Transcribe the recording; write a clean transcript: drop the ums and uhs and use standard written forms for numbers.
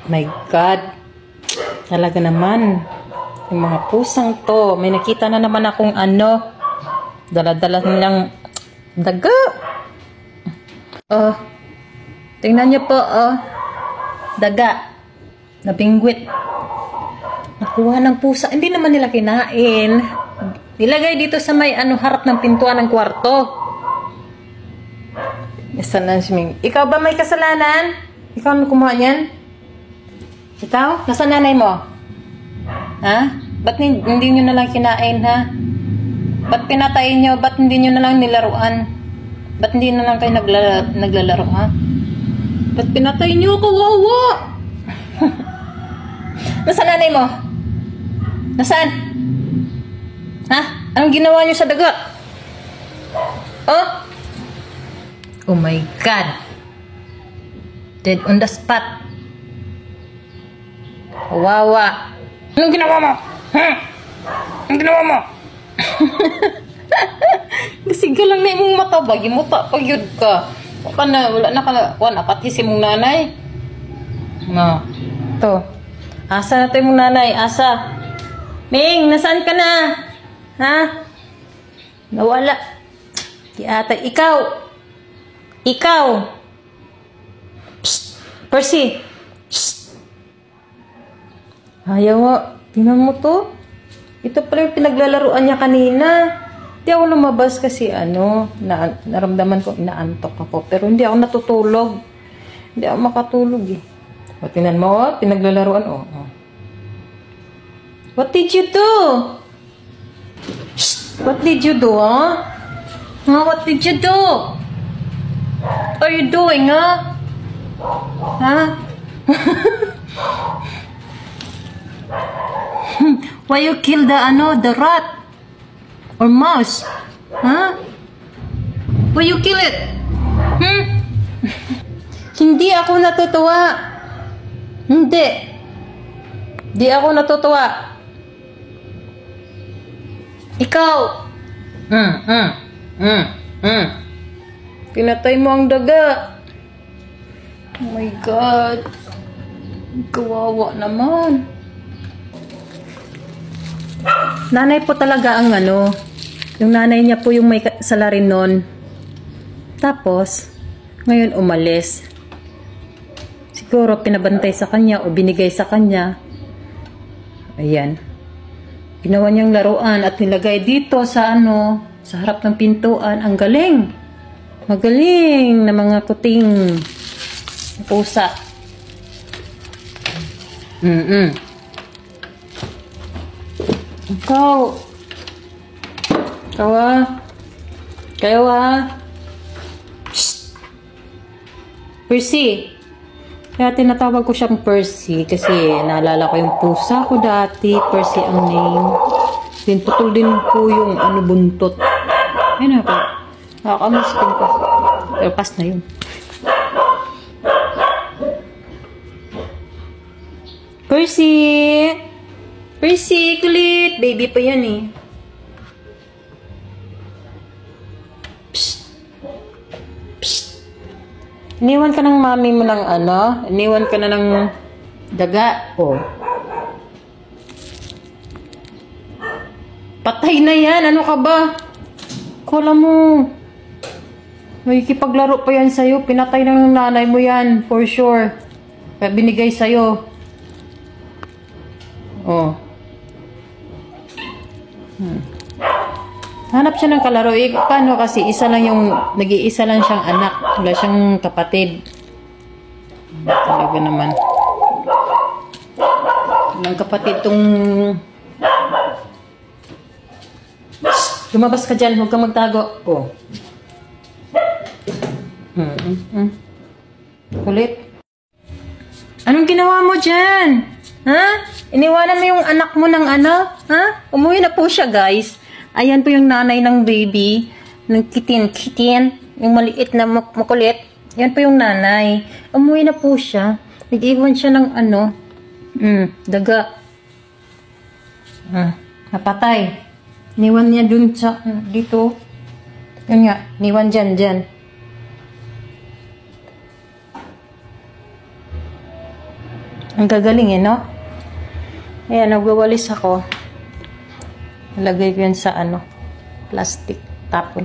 My God. Talaga naman. Yung mga pusang to. May nakita na naman akong ano. Dala-dala nilang daga. Tingnan niyo po, daga. Nabingwit. Nakuha ng pusa. Hindi naman nila kinain. Nilagay dito sa may harap ng pintuan ng kwarto. Ikaw ba may kasalanan? Ikaw ang kumuha niyan? Ikaw? Nasaan nanay mo? Ha? Ba't hindi nyo nalang kinain, ha? Ba't pinatay nyo? Ba't hindi nyo nalang nilaruan? Ba't hindi nalang kayo naglalaro, ha? Ba't pinatay nyo? Kawawa! Nasaan nanay mo? Nasaan? Ha? Anong ginawa nyo sa daga? Oh my God! Dead on the spot. Kawawa. Anong ginawa mo? Anong ginawa mo? Kasi galang na imong mata ba? Gimuta pag yun ka. Wala na ka. Pati si mong nanay. No. Ito. Asa na ito yung nanay? Asa? Ming, nasaan ka na? Ha? Nawala. Di ata. Ikaw. Psst. Percy. Psst. Ayaw mo. Tingnan mo to. Ito pala yung pinaglalaruan niya kanina. Hindi ako lumabas kasi naramdaman ko inaantok ako. Pero hindi ako natutulog. Hindi ako makatulog eh. O, tingnan mo, pinaglalaruan. What did you do? Shh! What did you do, ha? What did you do? What are you doing, ha? Ha? Why you kill the rat? Or mouse? Huh? Why you kill it? Hindi ako natutuwa. Hindi ako natutuwa. Ikaw. Pinatay mo ang daga. Oh my God. Kawawa naman. Nanay po talaga ang yung nanay niya po yung may salarin nun. Tapos, ngayon umalis. Siguro pinabantay sa kanya o binigay sa kanya. Ayan. Ginawa niyang laruan at nilagay dito sa sa harap ng pintuan. Ang galing. Magaling na mga kuting pusa. Kayo Shh. Percy. Kaya tinatawag ko siyang Percy kasi naalala ko yung pusa ko dati. Percy ang name. Putol din po yung buntot. Ayun ako. Nakakamispin ko. Pero pas na yun. Percy! Percy, kulit! Baby pa yan eh. Psst. Psst. Iniwan ka ng mami mo ng iniwan ka na ng daga. Patay na yan. Ano ka ba? Kala mo. May kipaglaro pa yan sa'yo. Pinatay ng nanay mo yan. For sure. Kaya binigay sa'yo. Hanap siya ng kalaro. Paano kasi nag-iisa lang siyang anak. Wala siyang kapatid. Talaga naman. Walang kapatid tong... Lumabas ka dyan. Huwag kang magtago. Kulit. Anong ginawa mo dyan? Ha? Iniwanan mo yung anak mo ng Ha? Umuwi na po siya, guys. Ayan po yung nanay ng baby. Ng kitin. Yung maliit na makulit. Yan po yung nanay. Umuwi na po siya. Nag-iwan siya ng daga. Napatay. Iniwan niya dun dito. Yun nga. Iniwan dyan. Ang gagaling eh, no? Ayan, nagwawalis ako. Nalagay ko yun sa plastic. Tapon.